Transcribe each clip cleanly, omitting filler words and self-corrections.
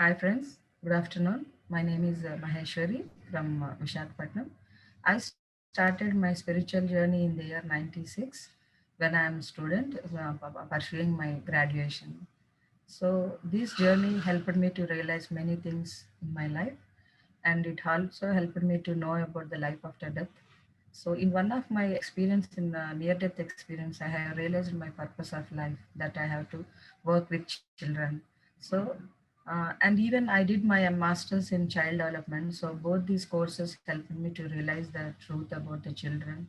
Hi friends, good afternoon. My name is Maheshwari from Vishakhapatnam. I started my spiritual journey in the year 96 when I am a student pursuing my graduation. So this journey helped me to realize many things in my life, and it also helped me to know about the life after death. So in one of my experience in near death experience, I have realized my purpose of life that I have to work with children. So and even I did my master's in child development. So both these courses helped me to realize the truth about the children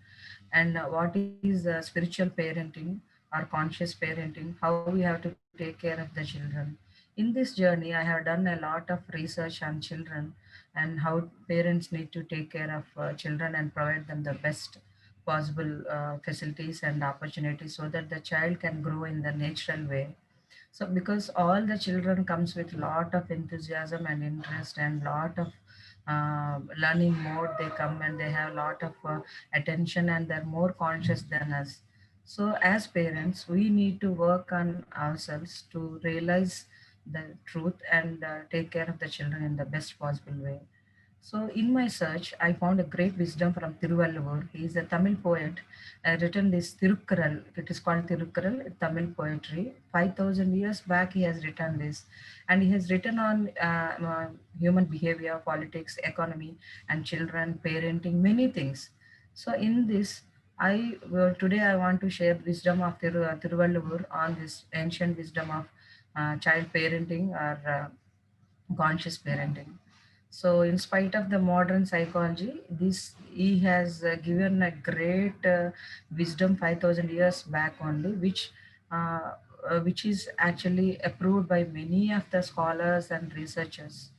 and what is spiritual parenting or conscious parenting, how we have to take care of the children. In this journey, I have done a lot of research on children and how parents need to take care of children and provide them the best possible facilities and opportunities so that the child can grow in the natural way. So because all the children comes with lot of enthusiasm and interest and lot of learning mode, they come and they have lot of attention and they're more conscious than us. So as parents we need to work on ourselves to realize the truth and take care of the children in the best possible way. So, in my search, I found a great wisdom from Tiruvalluvar. He is a Tamil poet, written this Tirukkural. It is called Tirukkural, Tamil poetry. 5,000 years back, he has written this. And he has written on human behavior, politics, economy, and children, parenting, many things. So, in this, today I want to share wisdom of Tiruvalluvar on this ancient wisdom of child parenting or conscious parenting. So, in spite of the modern psychology, this he has given a great wisdom 5,000 years back only, uh, which is actually approved by many of the scholars and researchers.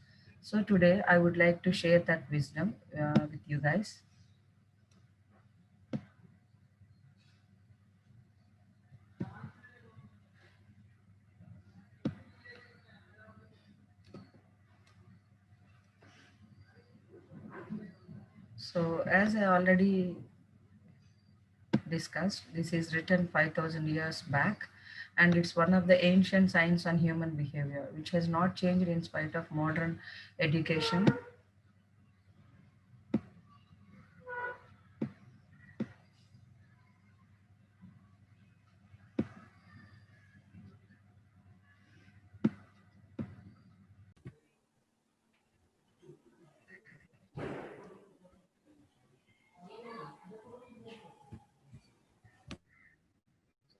So today, I would like to share that wisdom with you guys. So, as I already discussed, this is written 5,000 years back, and it's one of the ancient science on human behavior, which has not changed in spite of modern education.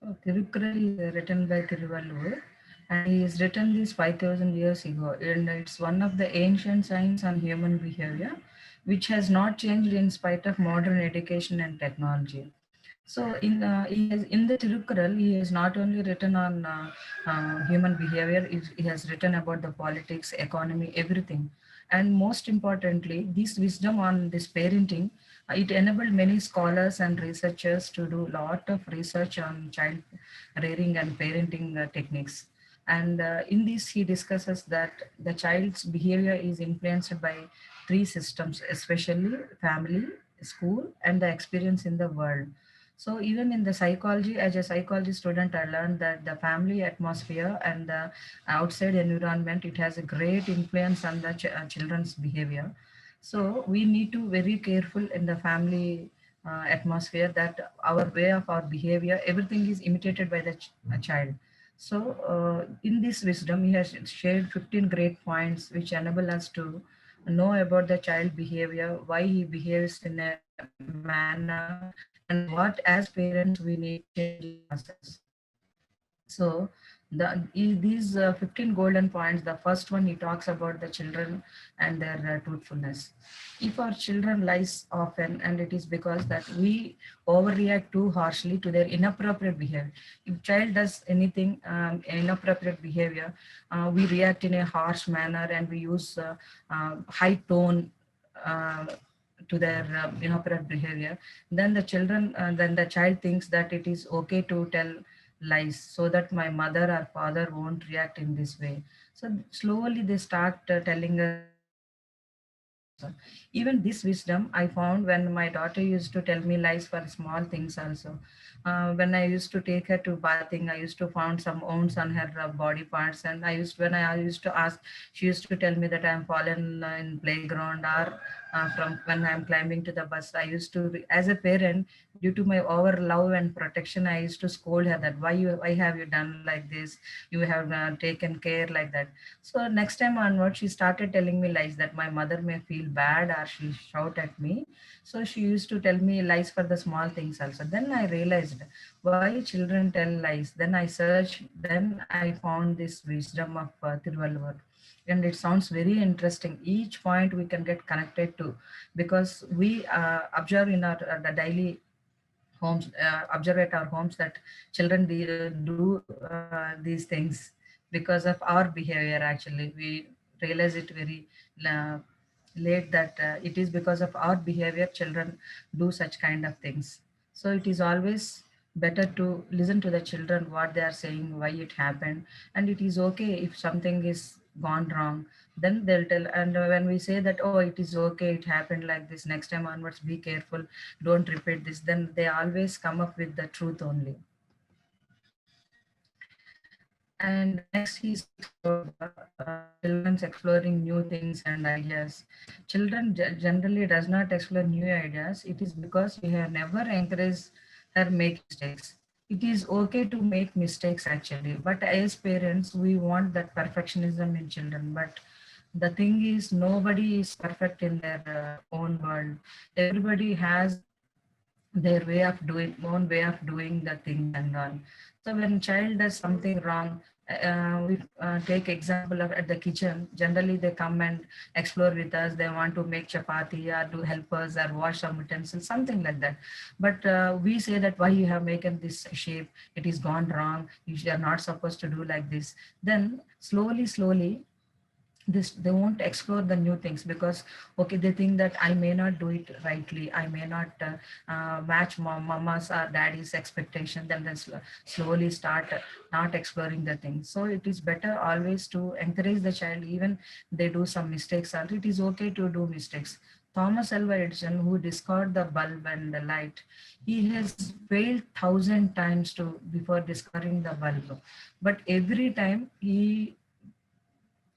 So, Tirukkural is written by Thiruvalluvar, and he has written this 5,000 years ago, and it's one of the ancient science on human behavior, which has not changed in spite of modern education and technology. So in the Tirukkural, he has not only written on human behavior, he has written about the politics, economy, everything. And most importantly, this wisdom on this parenting, it enabled many scholars and researchers to do a lot of research on child rearing and parenting techniques. And in this, he discusses that the child's behavior is influenced by three systems, especially family, school, and the experience in the world. So even in the psychology, as a psychology student, I learned that the family atmosphere and the outside environment, it has a great influence on the children's behavior. So we need to very careful in the family atmosphere that our way of our behavior, everything is imitated by the child. So in this wisdom, he has shared 15 great points which enable us to know about the child behavior, why he behaves in a manner, and what as parents we need to change in ourselves. So these 15 golden points, the first one he talks about the children and their truthfulness. If our children lies often, and it is because that we overreact too harshly to their inappropriate behavior. If child does anything inappropriate behavior, we react in a harsh manner and we use high tone uh, to their inappropriate behavior. Then then the child thinks that it is okay to tell lies so that my mother or father won't react in this way. So slowly they start telling us that we should behave in this way. also. Even this wisdom I found when my daughter used to tell me lies for small things also. When I used to take her to bathing, I used to found some wounds on her body parts, and I used to ask, she used to tell me that I am fallen in playground, or from when I am climbing to the bus. I used to, as a parent, due to my over love and protection, I used to scold her that why have you done like this? You have taken care like that. So next time onward, she started telling me lies that my mother may feel bad or she shout at me. So she used to tell me lies for the small things also. Then I realized why children tell lies. Then I searched. Then I found this wisdom of Tiruvalluvar, and it sounds very interesting. Each point we can get connected to, because we observe in our the daily homes, observe at our homes that children do these things because of our behavior. Actually, we realize it very uh, late that it is because of our behavior children do such kind of things. So it is always better to listen to the children what they are saying, why it happened, and it is okay if something is gone wrong, then they'll tell. And when we say that, oh, it is okay, it happened like this, next time onwards be careful, don't repeat this, then they always come up with the truth only. And next he speaks about children's exploring new things and ideas. Children generally does not explore new ideas. It is because we have never encouraged her make mistakes. It is okay to make mistakes actually, but as parents we want that perfectionism in children. But the thing is, nobody is perfect in their own world. Everybody has their own way of doing the things and all. So when child does something wrong, we take example of at the kitchen. Generally, they come and explore with us. They want to make chapati or do help us or wash some utensils, something like that. But we say that why you have making this shape? It is gone wrong. You are not supposed to do like this. Then slowly this they won't explore the new things, because okay, they think that I may not do it rightly, I may not match mama's or daddy's expectation. Then slowly start not exploring the things. So it is better always to encourage the child, even they do some mistakes, or it is okay to do mistakes. Thomas Alva Edison, who discovered the bulb and the light, he has failed 1,000 times to before discovering the bulb, but every time he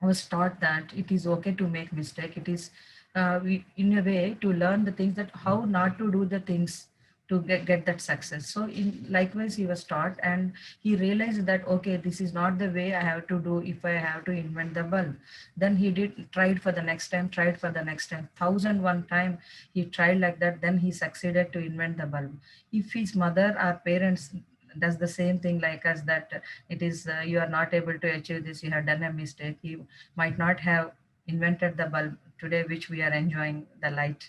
was taught that it is okay to make mistake. It is in a way to learn the things that how not to do the things to get that success. So likewise he was taught, and he realized that okay, this is not the way I have to do if I have to invent the bulb. Then he did tried for the next time, tried for the next time, 1,001 time he tried like that. Then he succeeded to invent the bulb. If his mother or parents does the same thing like us, that it is you are not able to achieve this, you have done a mistake, you might not have invented the bulb today which we are enjoying the light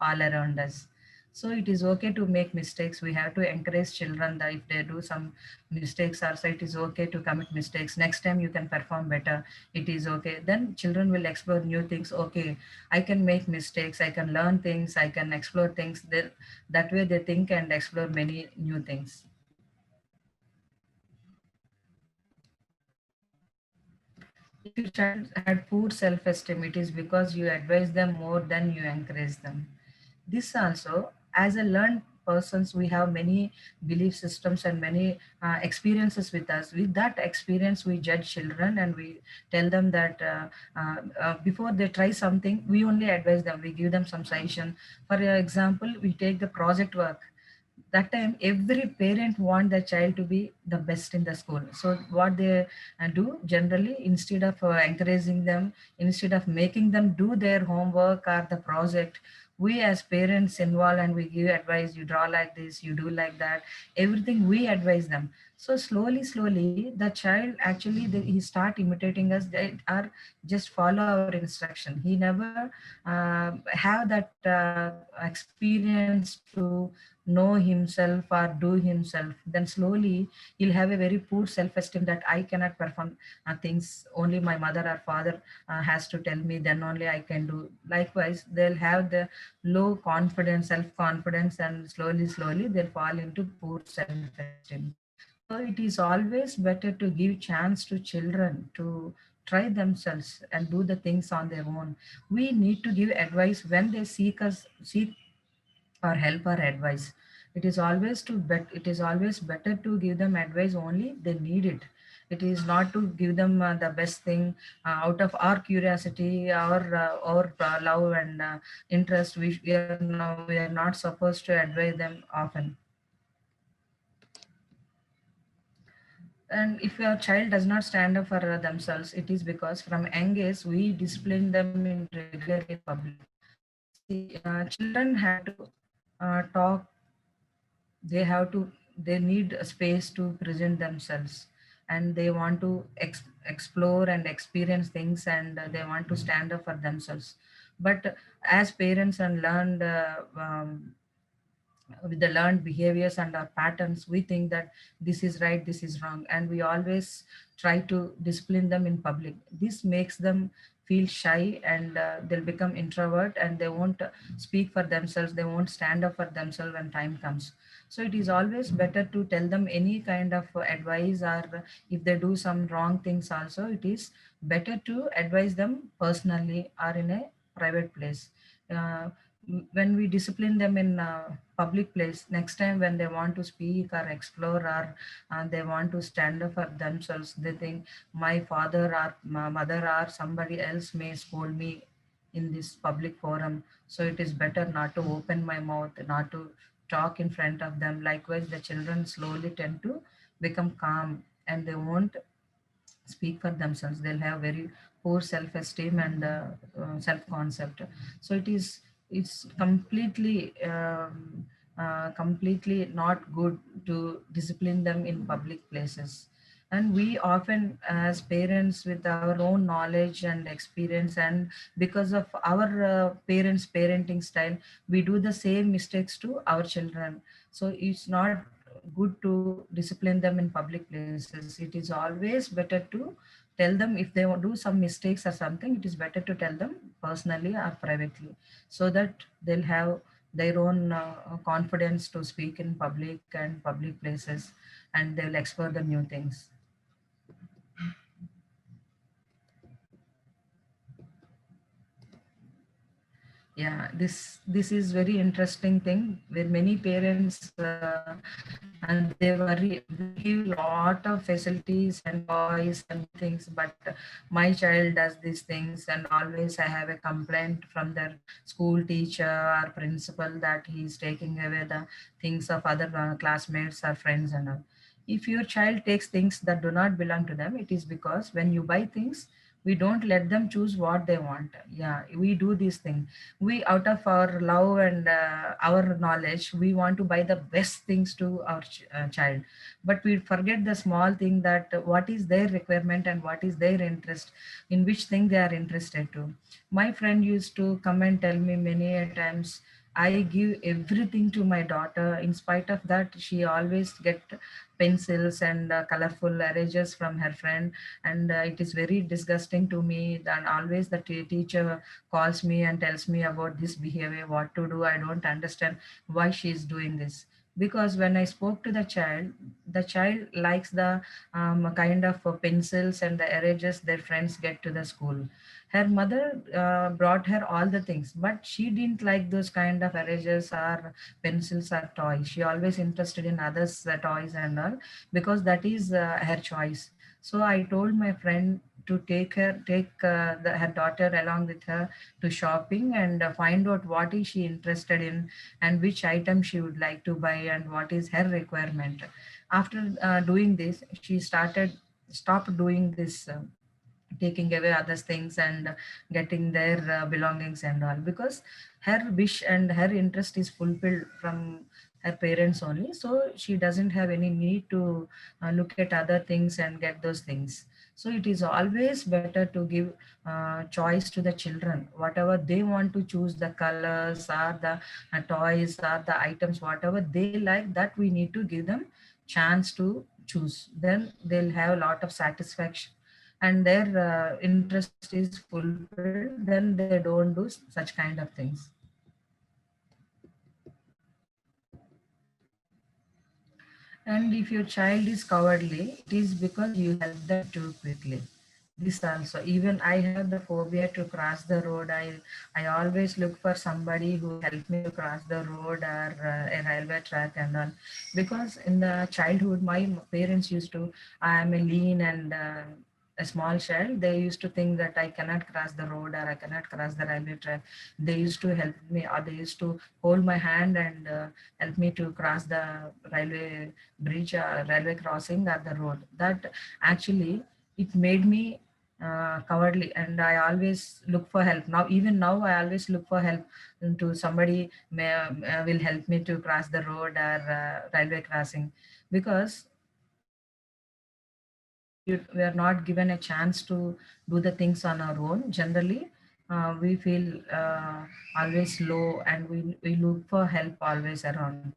all around us. So it is okay to make mistakes. We have to encourage children that if they do some mistakes also, it is okay to commit mistakes. Next time you can perform better, it is okay. Then children will explore new things. Okay, I can make mistakes, I can learn things, I can explore things. That way they think and explore many new things. If your child had poor self-esteem, it is because you advise them more than you encourage them. This also, as a learned persons, we have many belief systems and many experiences with us. With that experience, we judge children and we tell them that before they try something, we only advise them, we give them some suggestion. For example, we take the project work. That time every parent want their child to be the best in the school. So what they do generally, instead of encouraging them, instead of making them do their homework or the project, we as parents involve and we give advice, you draw like this, you do like that, everything we advise them. So slowly the child actually he start imitating us, they are just follow our instruction. He never have that experience to know himself or do himself. Then slowly he'll have a very poor self-esteem that I cannot perform things, only my mother or father has to tell me, then only I can do. Likewise they'll have the low confidence, self-confidence, and slowly they'll fall into poor self-esteem. So it is always better to give chance to children to try themselves and do the things on their own. We need to give advice when they seek or help or advice. It is always better to give them advice only they need it. It is not to give them the best thing out of our curiosity, our love and interest. We are not supposed to advise them often. And if your child does not stand up for themselves, it is because from young age we discipline them in regularly in public. See, children have to talk. They need a space to present themselves, and they want to explore and experience things, and they want to stand up for themselves. But as parents and learned with the learned behaviors and our patterns, we think that this is right, this is wrong, and we always try to discipline them in public. This makes them feel shy, and they'll become introvert, and they won't speak for themselves, they won't stand up for themselves when time comes. So it is always better to tell them any kind of advice, or if they do some wrong things also, it is better to advise them personally or in a private place. uh, when we discipline them in public place, next time when they want to speak or explore, or they want to stand up for themselves, they think my father or my mother or somebody else may scold me in this public forum, so it is better not to open my mouth, not to talk in front of them. Likewise, the children slowly tend to become calm, and they won't speak for themselves. They'll have very poor self-esteem and self-concept. So it's completely not good to discipline them in public places. And we often, as parents, with our own knowledge and experience, and because of our parents parenting style, we do the same mistakes to our children. So it's not good to discipline them in public places. It is always better to tell them if they do some mistakes or something. It is better to tell them personally or privately, so that they'll have their own confidence to speak in public and public places, and they'll explore the new things. Yeah, this is very interesting thing where many parents and they give lot of facilities and toys and things, but my child does these things, and always I have a complaint from their school teacher or principal that he is taking away the things of other classmates or friends and all. If your child takes things that do not belong to them, it is because when you buy things, we don't let them choose what they want. Yeah, we do this thing. We, out of our love and our knowledge, we want to buy the best things to our child, but we forget the small thing, that what is their requirement and what is their interest, in which thing they are interested to. My friend used to come and tell me many a times, I give everything to my daughter. In spite of that, she always get pencils and colorful erasers from her friend, and it is very disgusting to me that always the teacher calls me and tells me about this behavior, what to do. I don't understand why she is doing this. Because when I spoke to the child likes the kind of pencils and the erasers their friends get to the school. Her mother brought her all the things, but she didn't like those kind of erasers or pencils or toys. She always interested in others toys and all, because that is her choice. So I told my friend to take her daughter along with her to shopping, and find out what is she interested in, and which item she would like to buy, and what is her requirement. After doing this, she stopped doing this, taking away others things and getting their belongings and all, because her wish and her interest is fulfilled from her parents only, so she doesn't have any need to look at other things and get those things. So it is always better to give choice to the children, whatever they want to choose, the colors or the toys or the items, whatever they like, that we need to give them chance to choose. Then they'll have a lot of satisfaction, and their interest is fulfilled, then they don't do such kind of things. And if your child is cowardly, it is because you help them too quickly. this also, even I have the phobia to cross the road. I always look for somebody who help me to cross the road or a railway track and all, because in the childhood my parents used to, I am a lean and a small child, they used to think that I cannot cross the road or I cannot cross the railway track. They used to help me, or they used to hold my hand and help me to cross the railway bridge or railway crossing or the road. That actually it made me cowardly, and I always look for help. Now, even now, I always look for help to somebody will help me to cross the road or railway crossing, because we are not given a chance to do the things on our own. Generally, we feel always low, and we look for help always around.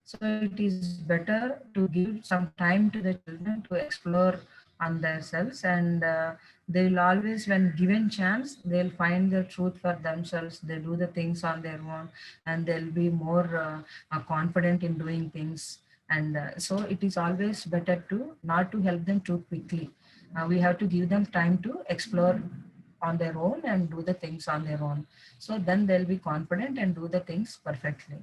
So it is better to give some time to the children to explore on themselves, and they will always, when given chance, they'll find the truth for themselves. They do the things on their own, and they'll be more confident in doing things. And so it is always better to not to help them too quickly. We have to give them time to explore on their own and do the things on their own. So then they'll be confident and do the things perfectly.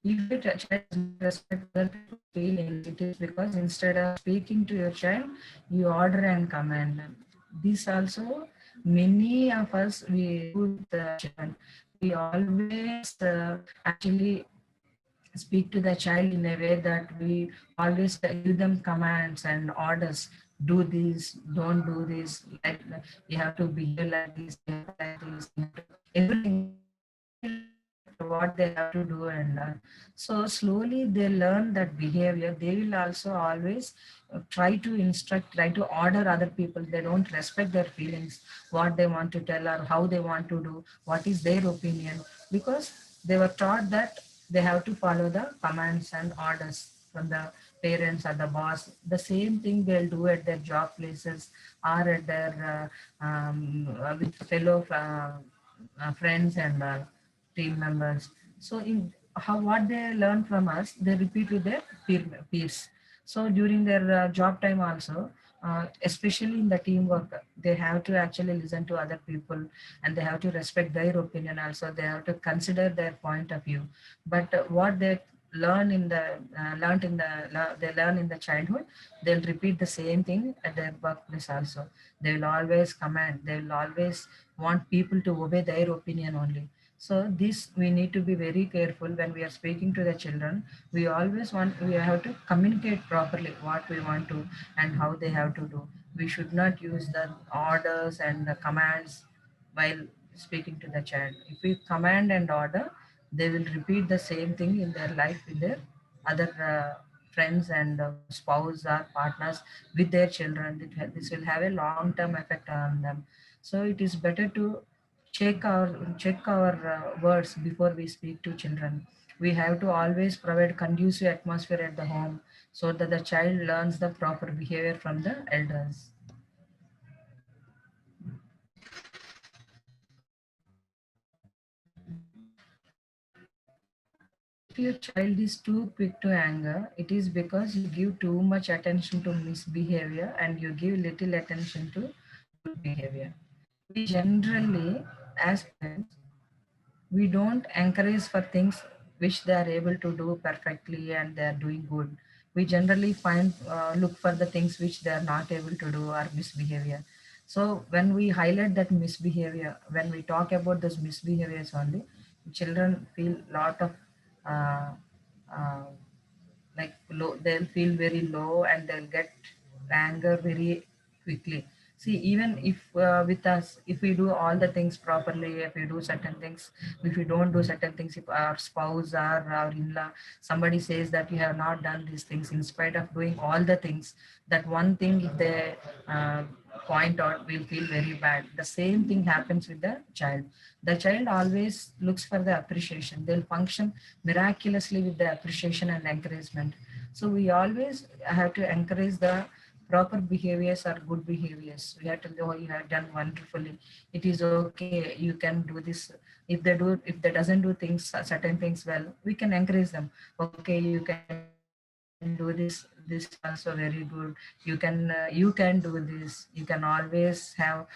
If your child does not respect other people's feelings, it is because instead of speaking to your child, you order and command them. This also, many of us, we do with the children. We always actually speak to the child in a way that we always give them commands and orders. Do this, don't do this, like you have to behave like this, behave like this, you have to, everything what they have to do. And so slowly they learn that behavior. They will also always try to instruct, try to order other people. They don't respect their feelings, what they want to tell or how they want to do, what is their opinion, because they were taught that they have to follow the commands and orders from the parents or the boss. The same thing they'll do at their job places or at their with fellow friends and team members. So in how what they learn from us, they repeat with their peers. So during their job time also, especially in the teamwork, they have to actually listen to other people, and they have to respect their opinion also. They have to consider their point of view. But what they learn in the they learn in the childhood, they'll repeat the same thing at their workplace also. They will always command. They will always want people to obey their opinion only. So this we need to be very careful when we are speaking to the children. We always want, we have to communicate properly what we want to and how they have to do. We should not use the orders and the commands while speaking to the child. If we command and order, they will repeat the same thing in their life with their other friends and spouse or partners with their children. This will have a long term effect on them. So it is better to check our words before we speak to children. We have to always provide conducive atmosphere at the home so that the child learns the proper behavior from the elders. If your child is too quick to anger, it is because you give too much attention to misbehavior and you give little attention to good behavior. We generally, as parents, we don't encourage for things which they are able to do perfectly and they are doing good. We generally find look for the things which they are not able to do or misbehavior. So when we highlight that misbehavior, when we talk about those misbehaviors only, children feel lot of uh, uh, like low, they'll feel very low and they'll get anger very quickly. See, even if with us, if we do all the things properly, if we do certain things, if we don't do certain things, if our spouse or our in-law, somebody says that you have not done these things in spite of doing all the things, that one thing if they uh, point out, we'll feel very bad. The same thing happens with the child. The child always looks for the appreciation. They'll function miraculously with the appreciation and encouragement. So we always have to encourage the proper behaviors or good behaviors. We have to know you have done wonderfully. It is okay. You can do this. If they doesn't do things certain things well, we can encourage them. Okay, you can do this. can do this. This is also very good. You can do this. You can always have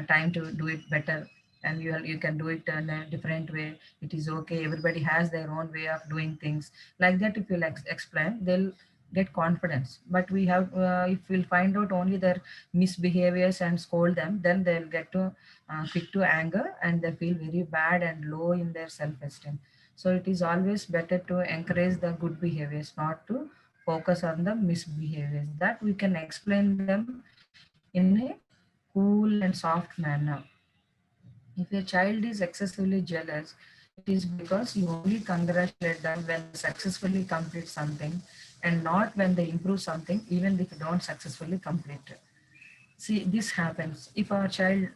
time to do it better, and you can do it in a different way. It is okay. Everybody has their own way of doing things. Like that, if you explain, they'll get confidence. But we have, if we'll find out only their misbehaviors and scold them, then they'll get to quick to anger, and they feel very bad and low in their self-esteem. So it is always better to encourage the good behaviors, not to focus on the misbehaviors. That we can explain them in a cool and soft manner. If your child is excessively jealous, it is because you only congratulate them when they successfully complete something, and not when they improve something, even if you don't successfully complete it. See, this happens. If our child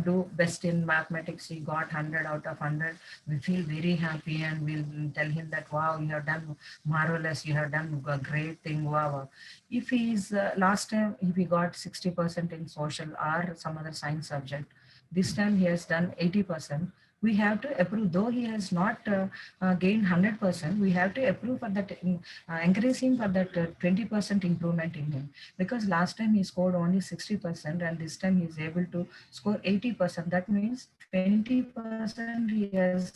do best in mathematics, he got 100 out of 100, we feel very happy and we'll tell him that, wow, you have done marvelous, you have done a great thing, wow. Wow. If he is, last time, if he got 60% in social or some other science subject, this time he has done 80%, we have to approve. Though he has not gained 100%, we have to approve for that, encourage him for that 20% improvement in him, because last time he scored only 60% and this time he is able to score 80%. That means 20% he has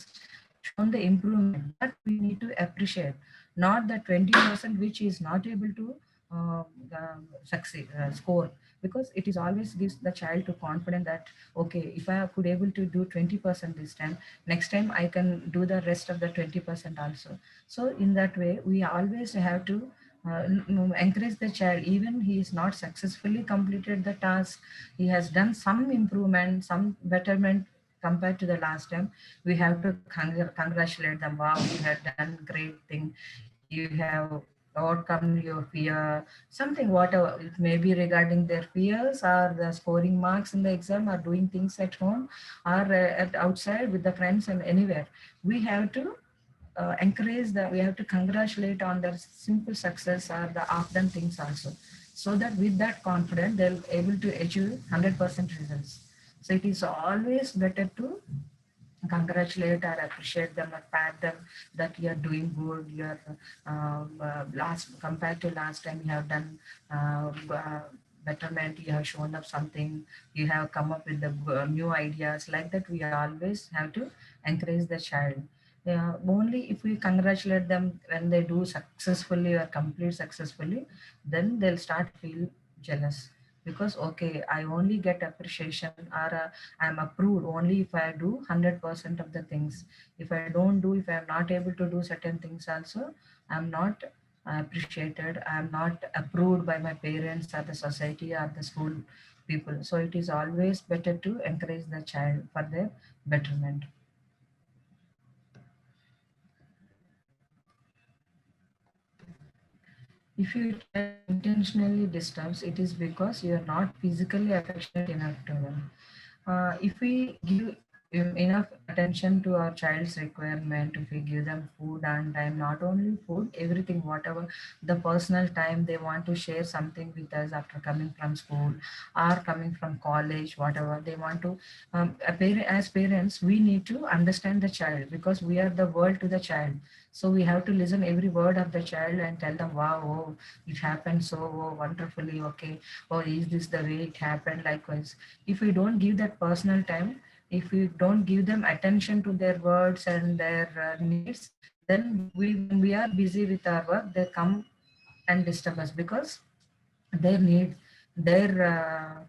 shown the improvement. That we need to appreciate, not the 20% which he is not able to uh, succeed, score, because it is always gives the child to confidence that, okay, if I could able to do 20% this time, next time I can do the rest of the 20% also. So in that way, we always have to encourage the child. Even he is not successfully completed the task, he has done some improvement, some betterment compared to the last time, we have to congratulate them. Wow, you have done great thing, you have overcome your fear, something, whatever it may be, regarding their fears or the scoring marks in the exam or doing things at home or at outside with the friends and anywhere. We have to encourage that, we have to congratulate on their simple success or the off done things also, so that with that confidence they'll able to achieve 100% results. So it is always better to congratulate or appreciate them or pat them that you are doing good, you are last compared to last time, you have done betterment, you have shown up something, you have come up with the new ideas. Like that, we always have to encourage the child. Only if we congratulate them when they do successfully or complete successfully, then they'll start feel jealous, because okay, I only get appreciation or I'm approved only if I do 100% of the things. If I don't do, if I'm not able to do certain things also, I'm not appreciated, I'm not approved by my parents or the society or the school people. So it is always better to encourage the child for their betterment. If your child intentionally disturbs, it is because you are not physically affectionate enough to them. If we give enough attention to our child's requirement, if we give them food on time, not only food, everything, whatever the personal time they want to share something with us after coming from school or coming from college, whatever they want to, as parents, we need to understand the child, because we are the world to the child. So we have to listen every word of the child and tell them, wow, oh, it happened so wonderfully, okay, or is this the way it happened, likewise. If we don't give that personal time, if we don't give them attention to their words and their needs, then when we are busy with our work, they come and disturb us, because their need, their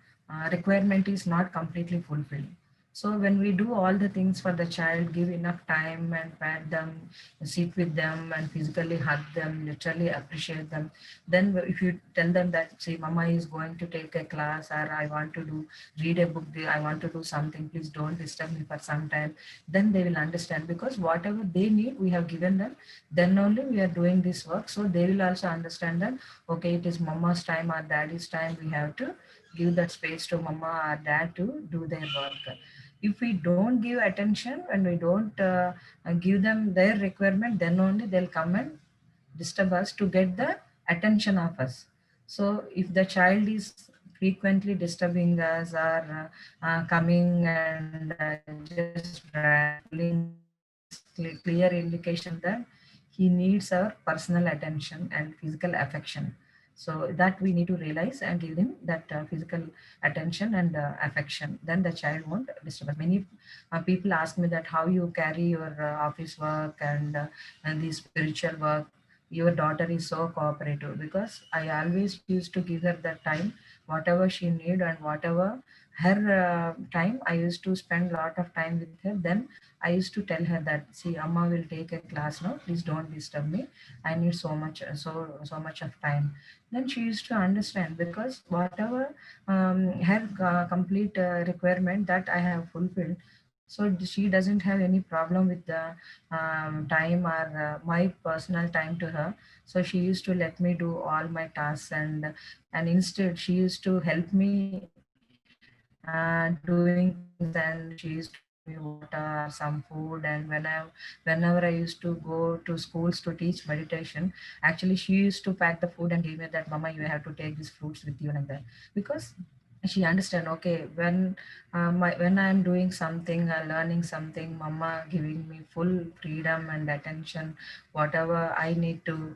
requirement is not completely fulfilled. So when we do all the things for the child, give enough time and pat them, sit with them and physically hug them, literally appreciate them, then if you tell them that, see, mama is going to take a class, or I want to do, read a book, I want to do something, please don't disturb me for some time, then they will understand, because whatever they need, we have given them, then only we are doing this work. So they will also understand that, okay, it is mama's time or daddy's time, we have to give that space to mama or dad to do their work. If we don't give attention and we don't give them their requirement, then only they'll come and disturb us to get the attention of us. So if the child is frequently disturbing us or coming and just pulling, that is clear indication that he needs our personal attention and physical affection. So that we need to realize and give him that physical attention and affection. Then the child won't disturb us. Many people ask me that how you carry your office work and the spiritual work. Your daughter is so cooperative, because I always used to give her that time, whatever she need and whatever her time. I used to spend a lot of time with her. Then I used to tell her that, see, Amma will take a class now. Please don't disturb me. I need so much of time. Then she used to understand, because whatever her complete requirement that I have fulfilled. So she doesn't have any problem with the time or my personal time to her. So she used to let me do all my tasks, and instead she used to help me doing things, and she used to give me water, some food. And whenever I used to go to schools to teach meditation, actually she used to pack the food and give me that, Mama, you have to take these fruits with you, like that. Because she understand, okay, when I'm doing something, learning something, Mama giving me full freedom and attention. Whatever I need to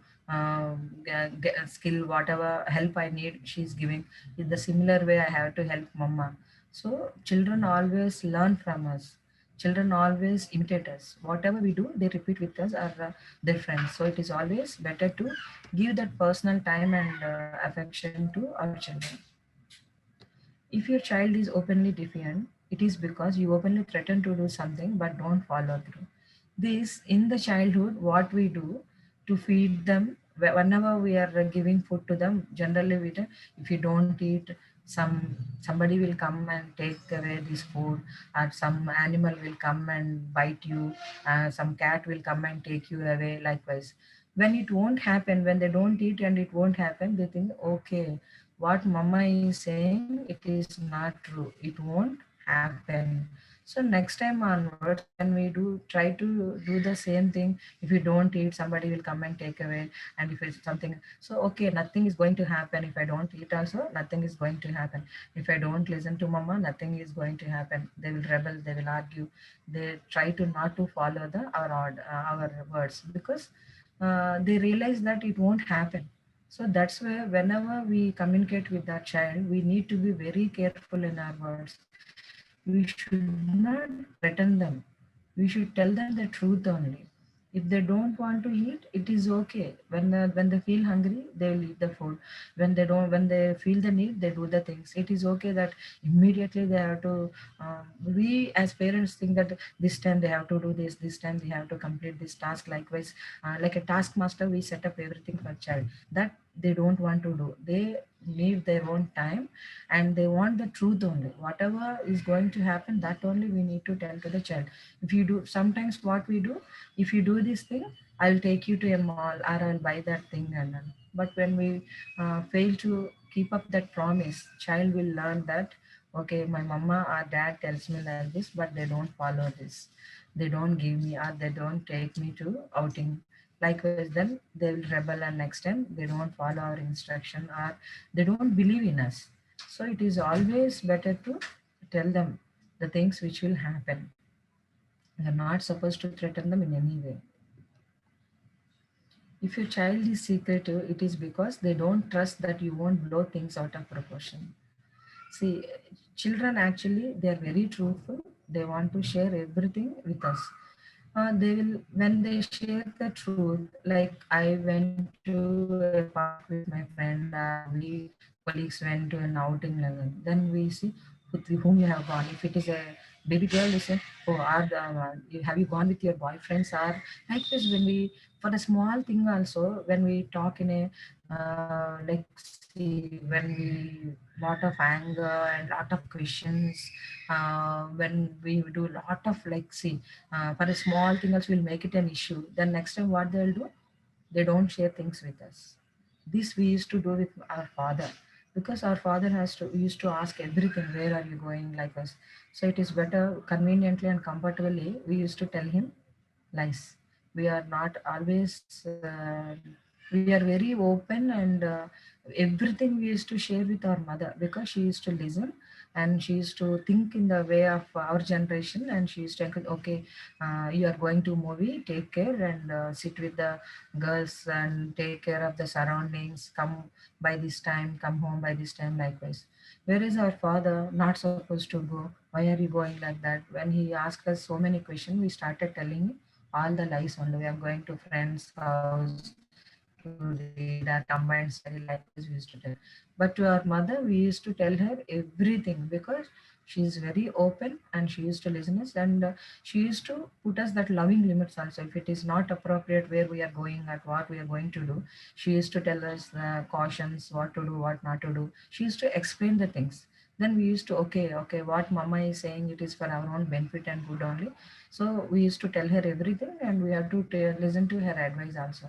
get a skill, whatever help I need, she's giving. In the similar way, I have to help Mama. So children always learn from us. Children always imitate us. Whatever we do, they repeat with us, or their friends. So it is always better to give that personal time and affection to our children. If your child is openly defiant, it is because you openly threaten to do something but don't follow through. This, in the childhood, what we do to feed them, whenever we are giving food to them, generally we do, if you don't eat, somebody will come and take away this food, or some animal will come and bite you, some cat will come and take you away. Likewise, when it won't happen, when they don't eat and it won't happen, they think, okay, what Mama is saying, it is not true, it won't happen. So next time onwards, when we do try to do the same thing, if you don't eat, somebody will come and take away. And if it's something, so okay, nothing is going to happen. If I don't eat also, nothing is going to happen. If I don't listen to Mama, nothing is going to happen. They will rebel, they will argue, they try to not to follow our words, because they realize that it won't happen. So that's why whenever we communicate with that child, we need to be very careful in our words. We should not threaten them. We should tell them the truth only. If they don't want to eat, it is okay. When they feel hungry, they will eat the food. When they feel the need, they do the things. It is okay that immediately they have to. We as parents think that this time they have to do this. This time they have to complete this task. Likewise, like a taskmaster, we set up everything for child that they don't want to do. They need their own time, and they want the truth only. Whatever is going to happen, that only we need to tell to the child. If you do, sometimes what we do, if you do this thing, I'll take you to a mall, or I'll buy that thing. And all. But when we fail to keep up that promise, child will learn that, okay, my mama or dad tells me like this, but they don't follow this. They don't give me, or they don't take me to outing. Likewise, then they will rebel, and next time they don't follow our instruction, or they don't believe in us. So it is always better to tell them the things which will happen. You're not supposed to threaten them in any way. If your child is secretive, it is because they don't trust that you won't blow things out of proportion. See, children actually, they are very truthful. They want to share everything with us. They will, when they share the truth, like I went to a park with my friend, or we colleagues went to an outing level, then we see with whom you have gone. If it is a baby girl, they say, oh, have you gone with your boyfriends? Or like this, when we, for a small thing also, when we talk in a, like see, when we, lot of anger and lot of questions, when we do lot of, like see, for a small thing else we'll make it an issue. Then next time what they'll do, they don't share things with us. This we used to do with our father, because our father has to used to ask everything, where are you going, like us. So it is better, conveniently and comfortably, we used to tell him lies. We are not always we are very open, and everything we used to share with our mother, because she used to listen. and she used to think in the way of our generation, and she used to encourage, okay, you are going to movie, take care, and sit with the girls and take care of the surroundings, come by this time, come home by this time, likewise. Where is our father not supposed to go? Why are you going like that? When he asked us so many questions, we started telling all the lies only. We are going to friend's house to read our combined study, likewise we used to tell. But to our mother, we used to tell her everything because she is very open and she used to listen us, and she used to put us that loving limits also. If it is not appropriate where we are going at what we are going to do, she used to tell us the cautions, what to do, what not to do. She used to explain the things. Then we used to, okay, what mama is saying, it is for our own benefit and good only. So we used to tell her everything, and we have to listen to her advice also.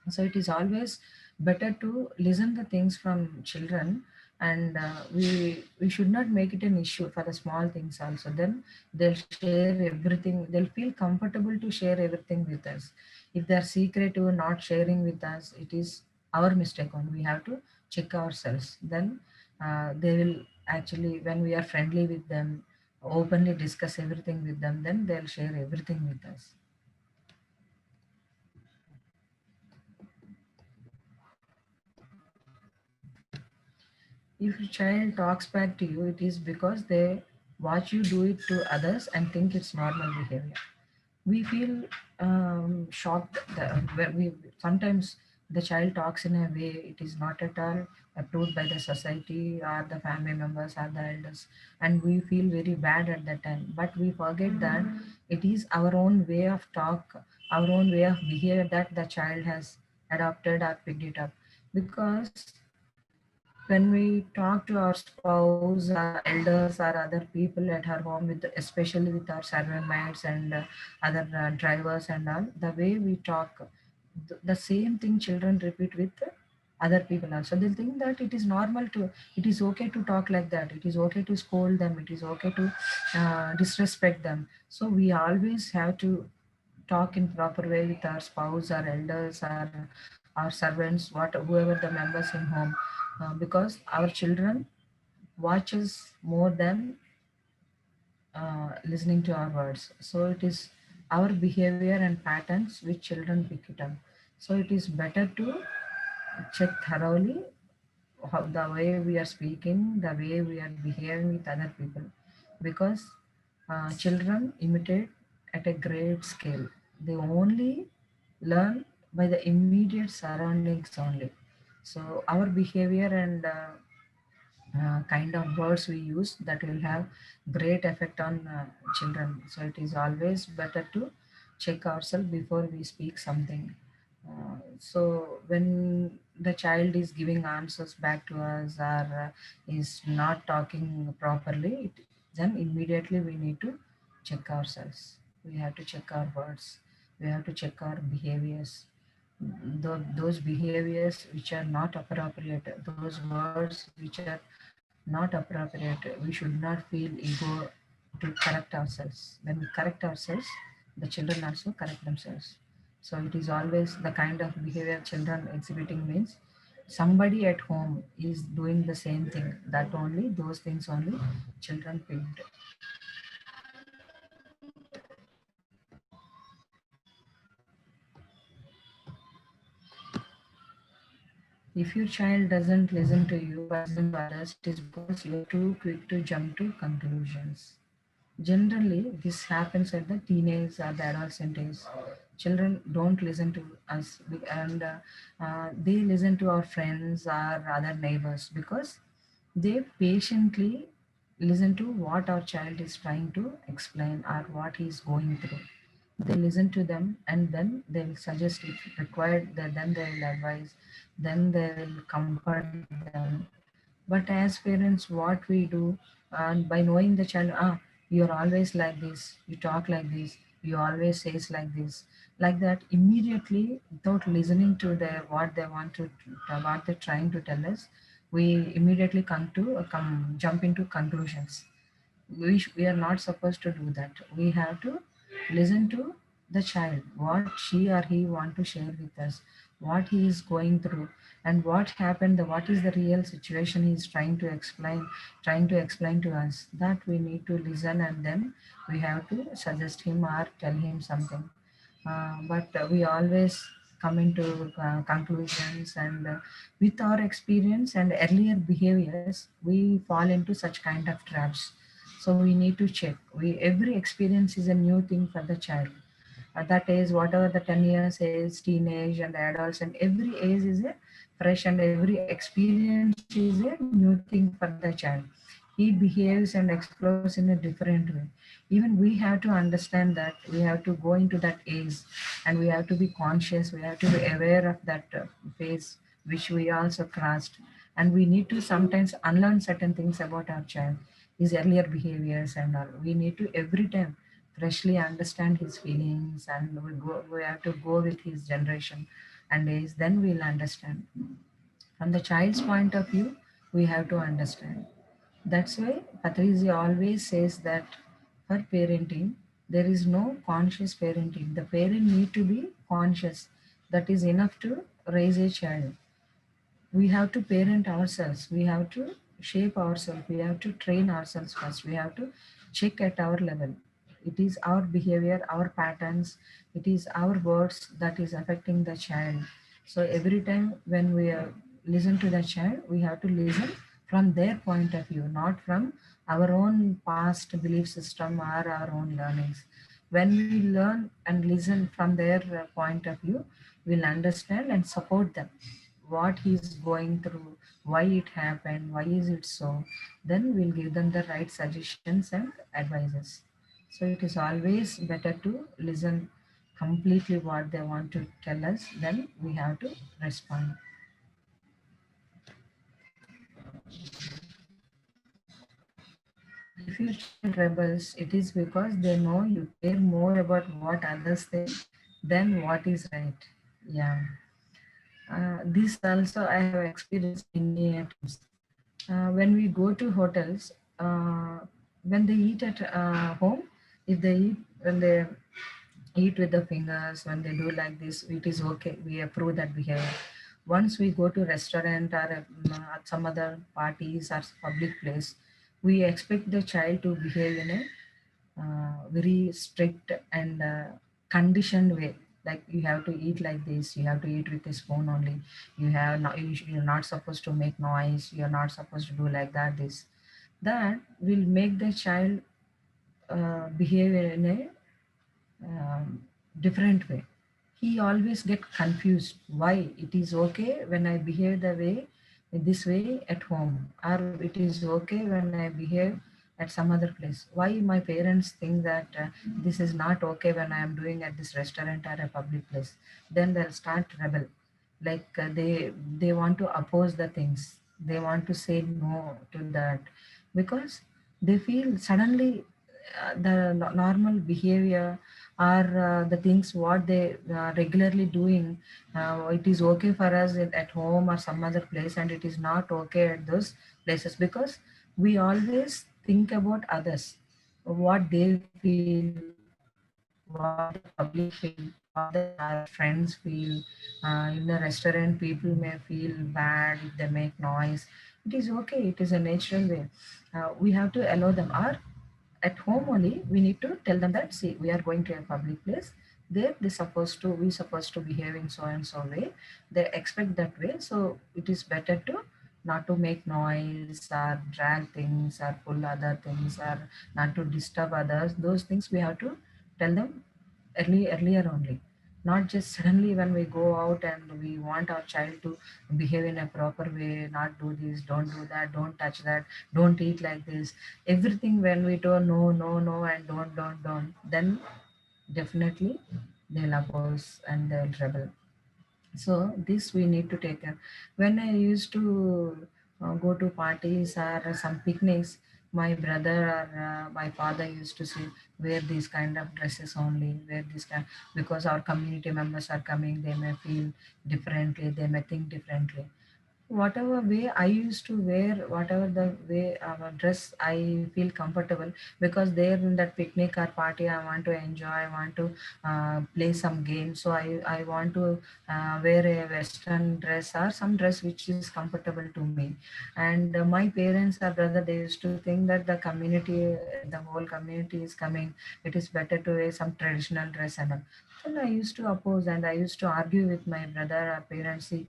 So it is always better to listen the things from children, and we should not make it an issue for the small things also. Then they'll share everything, they'll feel comfortable to share everything with us. If they're secretive, not sharing with us, it is our mistake only. We have to check ourselves. Then they will actually, when we are friendly with them, openly discuss everything with them, then they'll share everything with us. If your child talks back to you, it is because they watch you do it to others and think it's normal behavior. We feel shocked that when we sometimes the child talks in a way it is not at all approved by the society or the family members or the elders, and we feel very bad at that time. But we forget that it is our own way of talk, our own way of behavior that the child has adopted or picked it up. Because when we talk to our spouse or elders or other people at our home, with especially with our servant maids and other drivers and all, the way we talk, the same thing children repeat with other people also. They'll think that it is normal to, it is okay to talk like that, it is okay to scold them, it is okay to disrespect them. So we always have to talk in proper way with our spouse, our elders, our servants, what whoever the members in home, because our children watches more than listening to our words. So it is our behavior and patterns which children pick it up. So it is better to check thoroughly how the way we are speaking, the way we are behaving with other people, because children imitate at a great scale. They only learn by the immediate surroundings only. So our behavior and kind of words we use, that will have great effect on children. So it is always better to check ourselves before we speak something. So when the child is giving answers back to us, or is not talking properly, then immediately we need to check ourselves. We have to check our words. We have to check our behaviors. Those behaviors which are not appropriate, those words which are not appropriate, we should not feel ego to correct ourselves. When we correct ourselves, the children also correct themselves. So it is always the kind of behavior children exhibiting means somebody at home is doing the same thing. That only, those things only children picked. If your child doesn't listen to you but listen to others, it is because you're too quick to jump to conclusions. Generally, this happens at the teenage or the adolescent age. Children don't listen to us, and they listen to our friends or other neighbors because they patiently listen to what our child is trying to explain or what he is going through. They listen to them, and then they'll suggest if required, then they will advise, then they will comfort them. But as parents, what we do, and by knowing the child, you're always like this, you talk like this, you always says like that, immediately without listening to their what they want to, what they're trying to tell us, we immediately come jump into conclusions. We are not supposed to do that. We have to listen to the child, what she or he want to share with us, what he is going through and what happened, what is the real situation he is trying to explain to us, that we need to listen, and then we have to suggest him or tell him something. But we always come into conclusions, and with our experience and earlier behaviors we fall into such kind of traps. So we need to check. We Every experience is a new thing for the child. That is, whatever the 10 years age, teenage and adults, and every age is a fresh, and every experience is a new thing for the child. He behaves and explores in a different way. Even we have to understand that we have to go into that age, and we have to be conscious, we have to be aware of that phase which we also crossed. And we need to sometimes unlearn certain things about our child, his earlier behaviors and all. We need to every time freshly understand his feelings, and we have to go with his generation and age, then we'll understand. From the child's point of view, we have to understand. That's why Patrizi always says that for parenting, there is no conscious parenting. The parent need to be conscious. That is enough to raise a child. We have to parent ourselves. We have to shape ourselves. We have to train ourselves first. We have to check at our level. It is our behavior, our patterns, it is our words that is affecting the child. So every time when we listen to the child, we have to listen from their point of view, not from our own past belief system or our own learnings. When we learn and listen from their point of view, we'll understand and support them, what he's going through, why it happened, why is it so. Then we'll give them the right suggestions and advices. So it is always better to listen completely what they want to tell us, then we have to respond. If your child rebels, it is because they know you care more about what others think than what is right. Yeah. This also I have experienced many times. When we go to hotels, when they eat at home, if they eat, when they eat with the fingers, when they do like this, it is okay. We approve that behavior. Once we go to restaurant or at some other parties or public place, we expect the child to behave in a very strict and conditioned way. Like, you have to eat like this, you have to eat with a spoon only, you have not, you're not supposed to make noise, you're not supposed to do like that. This that will make the child behave in a different way. He always get confused why it is okay when I behave the way this way at home, or it is okay when I behave at some other place. Why my parents think that this is not okay when I am doing at this restaurant or a public place. Then they'll start rebel. Like they want to oppose the things, they want to say no to that, because they feel suddenly the normal behavior or the things what they regularly doing, it is okay for us at home or some other place, and it is not okay at those places, because we always think about others, what they feel, what the public feel, what our friends feel. In the restaurant, people may feel bad if they make noise. It is okay. It is a natural way. We have to allow them. Or at home only, we need to tell them that, see, we are going to a public place. There, we supposed to behave in so and so way. They expect that way. So it is better to not to make noise or drag things or pull other things or not to disturb others. Those things we have to tell them earlier only, not just suddenly when we go out and we want our child to behave in a proper way, not do this, don't do that, don't touch that, don't eat like this. Everything when we do no, no, no, and don't, then definitely they'll oppose and they'll rebel. So this we need to take care. When I used to go to parties or some picnics, my brother or my father used to say, wear these kind of dresses only, wear this kind, because our community members are coming, they may feel differently, they may think differently. whatever way I used to wear, whatever the way dress I feel comfortable, because there in that picnic or party I want to enjoy, I want to play some games. So I want to wear a western dress or some dress which is comfortable to me. And my parents or brother, they used to think that the whole community is coming. It is better to wear some traditional dress and all. Then I used to oppose and I used to argue with my brother or parents. See,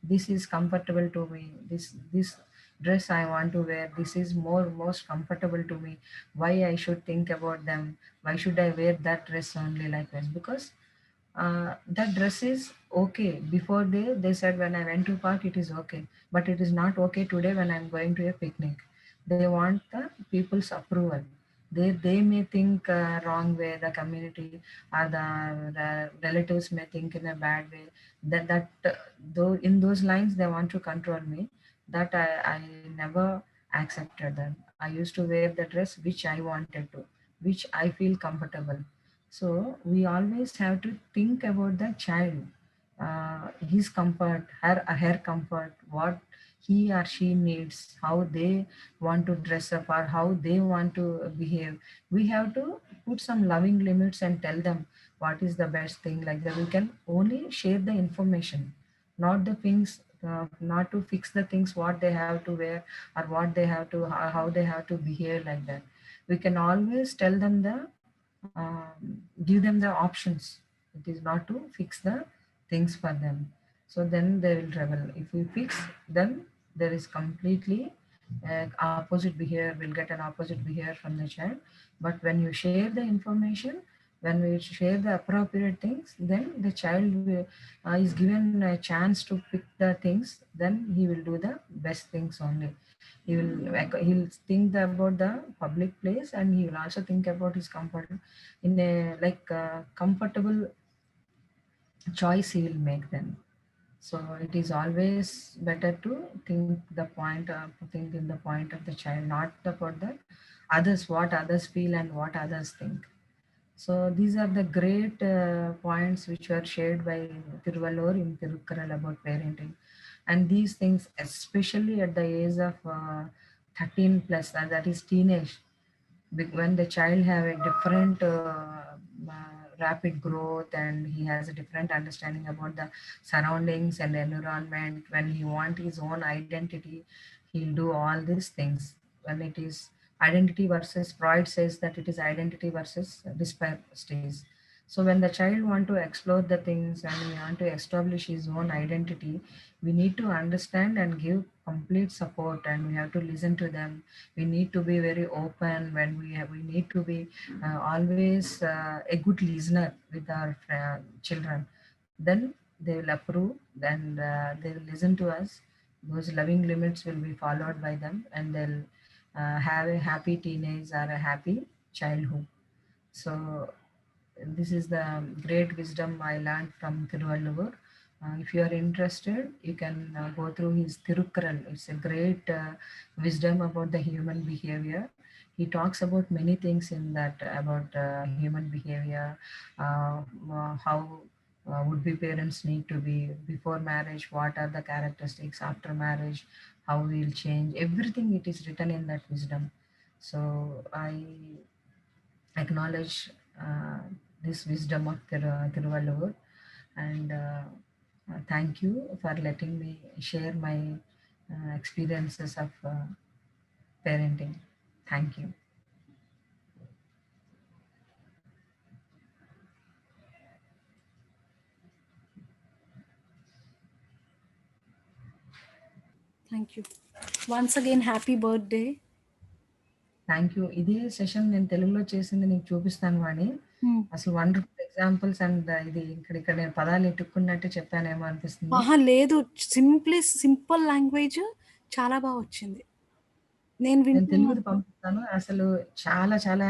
this is comfortable to me, this dress I want to wear, this is most comfortable to me. Why I should think about them? Why should I wear that dress only like this? Because that dress is okay before they said when I went to park it is okay, but it is not okay today when I'm going to a picnic. They want the people's approval. They may think wrong way, the community or the relatives may think in a bad way, that though in those lines they want to control me. That I never accepted them. I used to wear the dress which I wanted to, which I feel comfortable. So we always have to think about the child, his comfort, her comfort, what he or she needs, how they want to dress up or how they want to behave. We have to put some loving limits and tell them what is the best thing. Like that, we can only share the information, not the things. Not to fix the things what they have to wear or what they have to how they have to behave like that. We can always tell them the give them the options. It is not to fix the things for them. So then they will rebel. If we fix, then there is completely opposite behavior. Will get an opposite behavior from the child. But when you share the information, when we share the appropriate things, then the child is given a chance to pick the things. Then he will do the best things only. He'll think about the public place, and he will also think about his comfort in a like comfortable choice he will make then. So it is always better to think in the point of the child, not about the others, what others feel and what others think. So these are the great points which were shared by Tiruvallur in Tirukkural about parenting. And these things, especially at the age of 13 plus, that is teenage, when the child have a different rapid growth, and he has a different understanding about the surroundings and environment. When he want his own identity, he'll do all these things. When it is identity versus, Freud says that it is identity versus despair stage. So when the child want to explore the things and we want to establish his own identity, we need to understand and give complete support, and we have to listen to them. We need to be very open. When we need to be always a good listener with our children. Then they will approve, then they will listen to us. Those loving limits will be followed by them, and they'll have a happy teenage or a happy childhood. So this is the great wisdom I learned from Thiruvalluvar. If you are interested, you can go through his Tirukkural. It's a great wisdom about the human behavior. He talks about many things in that about human behavior, how would-be parents need to be before marriage, what are the characteristics after marriage, how we'll change. Everything it is written in that wisdom. So I acknowledge uh, this wisdom of Tiruvallur, and thank you for letting me share my experiences of parenting. Thank you. Thank you. Once again, happy birthday. Thank you. ఇదే session నేను తెలుగులో చేసింది నీకు చూపిస్తాను వాణి. అసలు wonderful examples, and ఇది ఇక్కడ నేను పదాలు ఎట్టుకున్నట్టు చెప్పానేమో అనిపిస్తుంది. ఆహా లేదు, సింపుల్ లాంగ్వేజ్ చాలా బాగా వచ్చింది. నేను తెలుగుది పంపిస్తాను. అసలు చాలా చాలా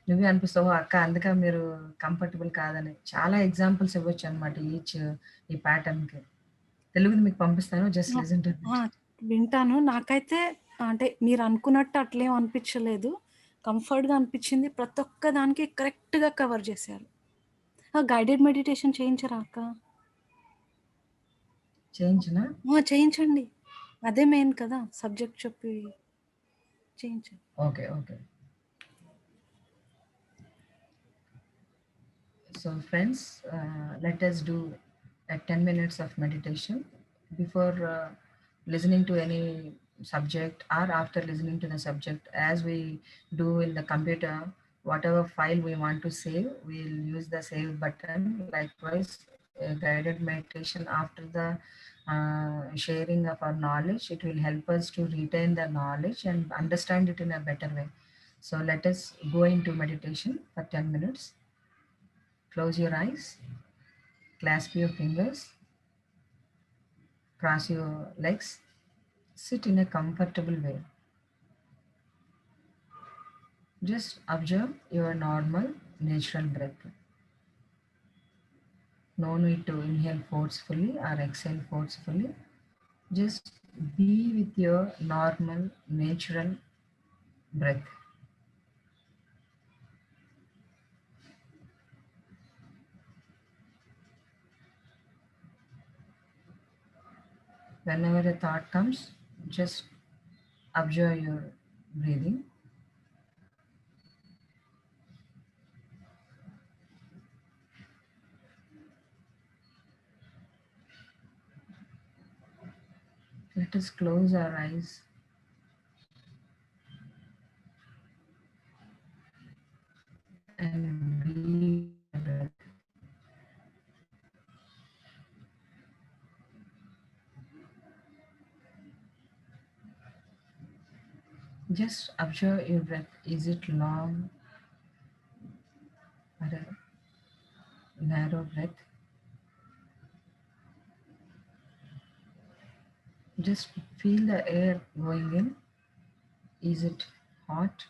నువ్వే అనిపిస్తావు అక్క అందుక మీరు కంఫర్టబుల్ కాదని. చాలా ఎగ్జాంపుల్స్ ఇవ్వచ్చు అనమాట ఈ ప్యాటర్న్‌కి. తెలుగుది మీకు పంపిస్తాను. Just listen to it. వింటాను. నాకైతే అంటే మీరు అనుకున్నట్టు అట్లేం అనిపించలేదు. కంఫర్ట్‌గా అనిపించింది. ప్రతి ఒక్క దానికి కరెక్ట్‌గా కవర్ చేశారు. గైడెడ్ మెడిటేషన్ చేయించరా అక్క? చేయించనా? చేయించండి. అదే మెయిన్ కదా, సబ్జెక్ట్ చెప్పి చేయించాలి. Okay, okay. So, friends, let us do a 10 minutes of meditation before listening to any subject or after listening to the subject. As we do in the computer, whatever file we want to save, we'll use the save button. Likewise, a guided meditation after the sharing of our knowledge, it will help us to retain the knowledge and understand it in a better way. So, let us go into meditation for 10 minutes. Close your eyes, clasp your fingers, cross your legs, sit in a comfortable way. Just observe your normal, natural breath. No need to inhale forcefully or exhale forcefully. Just be with your normal, natural breath. Whenever a thought comes, just observe your breathing. Let us close our eyes and be with the breath. Just observe your breath. Is it long or a narrow breath? Just feel the air going in. Is it hot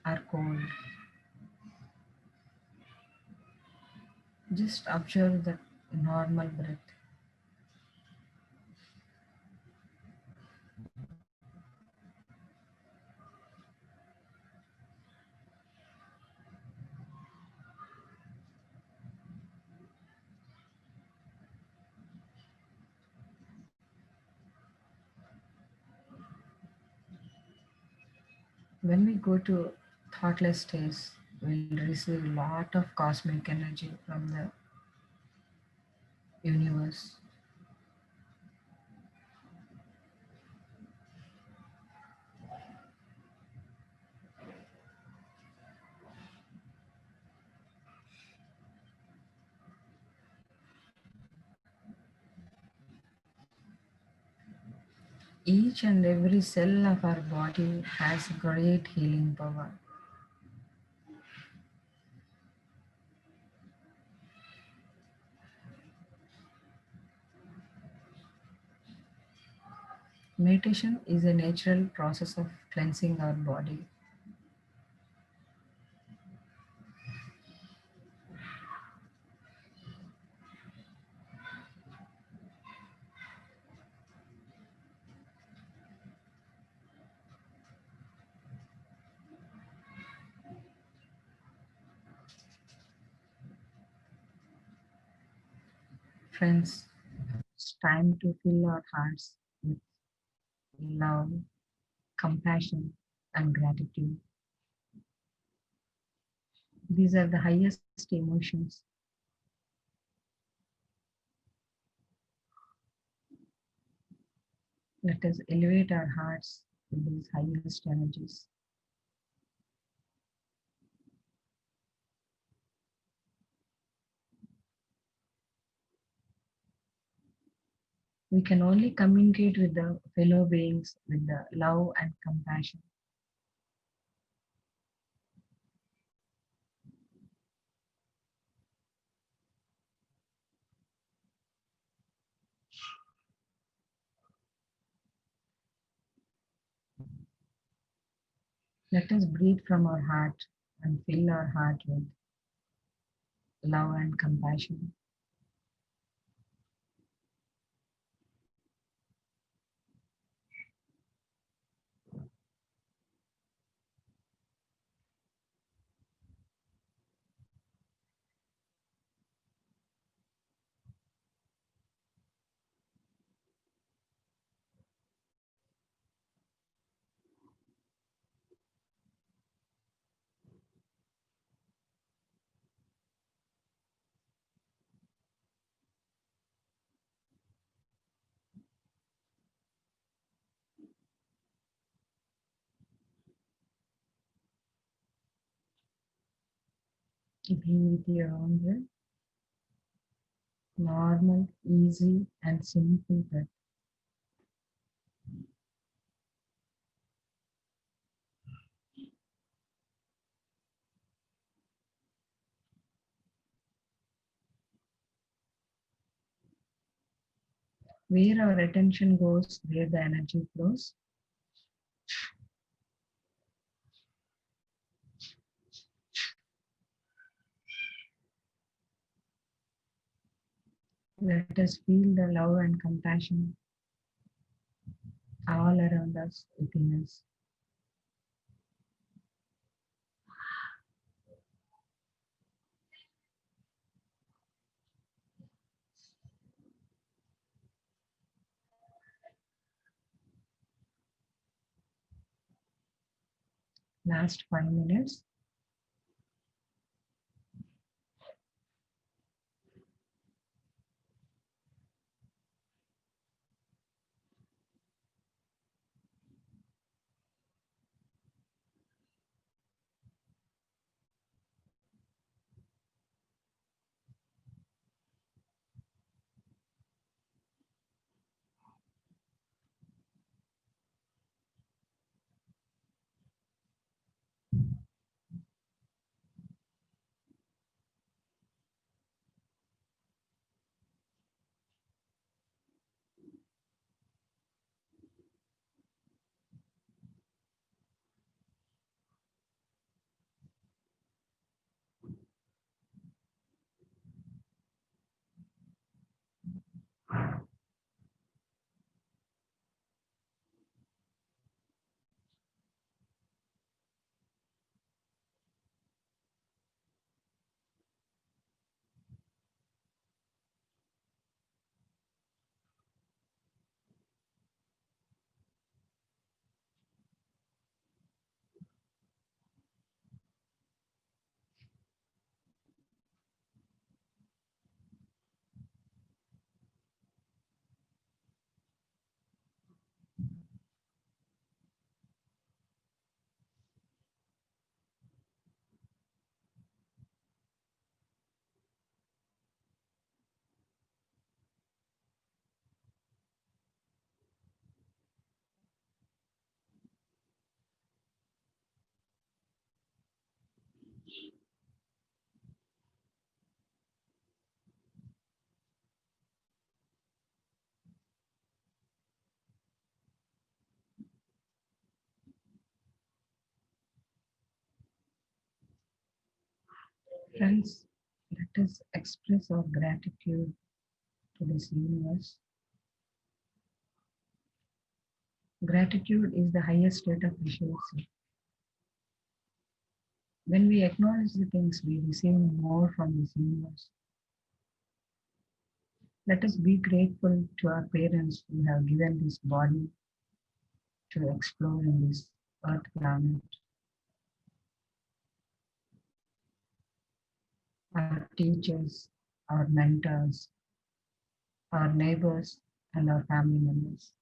or cold? Just observe the normal breath. When we go to thoughtless states, we'll receive a lot of cosmic energy from the universe. Each and every cell of our body has great healing power. Meditation is a natural process of cleansing our body. Friends, it's time to fill our hearts with love, compassion, and gratitude. These are the highest emotions. Let us elevate our hearts with these highest energies. We can only communicate with the fellow beings with the love and compassion. Let us breathe from our heart and fill our heart with love and compassion. Be with your own breath. Normal, easy, and simple breath. Where our attention goes, where the energy flows. Let us feel the love and compassion all around us, within us. Last 5 minutes. Friends, let us express our gratitude to this universe. Gratitude is the highest state of appreciation. When we acknowledge the things, we receive more from this universe. Let us be grateful to our parents who have given this body to explore in this earth planet, our teachers, our mentors, our neighbors, and our family members.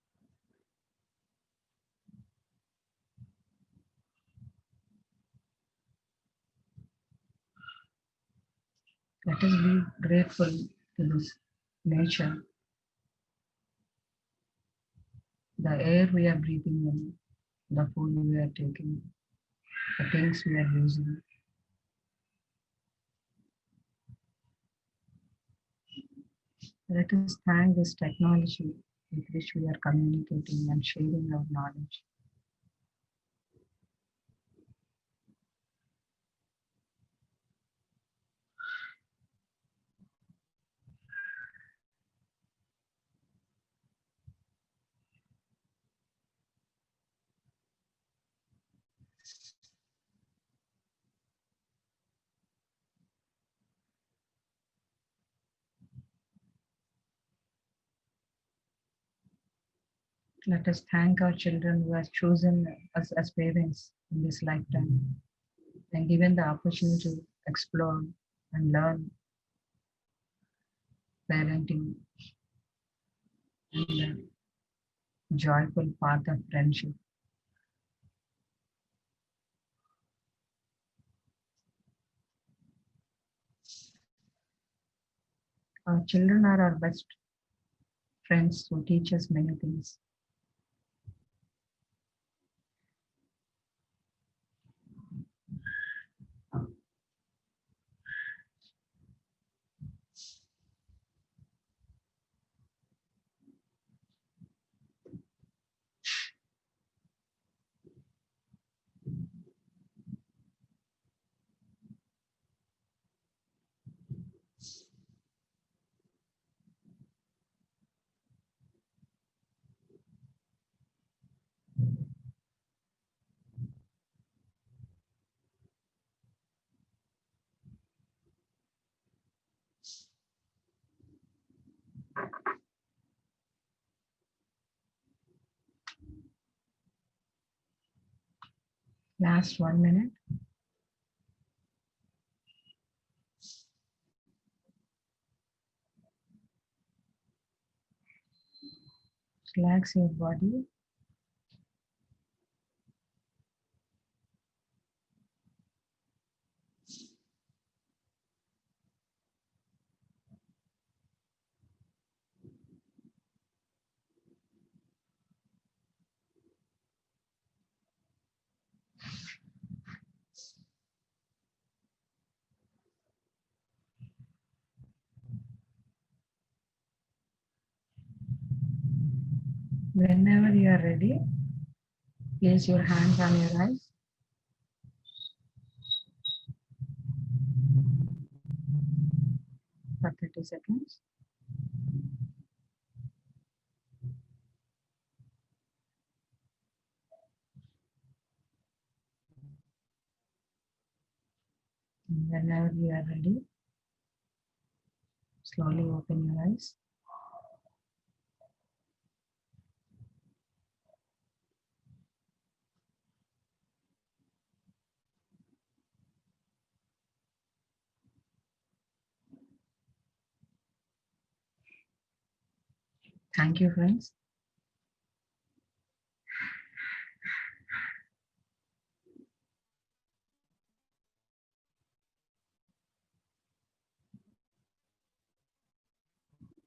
Let us be grateful to this nature, the air we are breathing in, the food we are taking, the things we are using. Let us thank this technology with which we are communicating and sharing our knowledge. Let us thank our children who have chosen us as parents in this lifetime and given the opportunity to explore and learn parenting and the joyful path of friendship. Our children are our best friends who teach us many things. Last 1 minute. Relax your body. Whenever you are ready, place your hands on your eyes. For 30 seconds. And whenever you are ready, slowly open your eyes. Thank you, friends.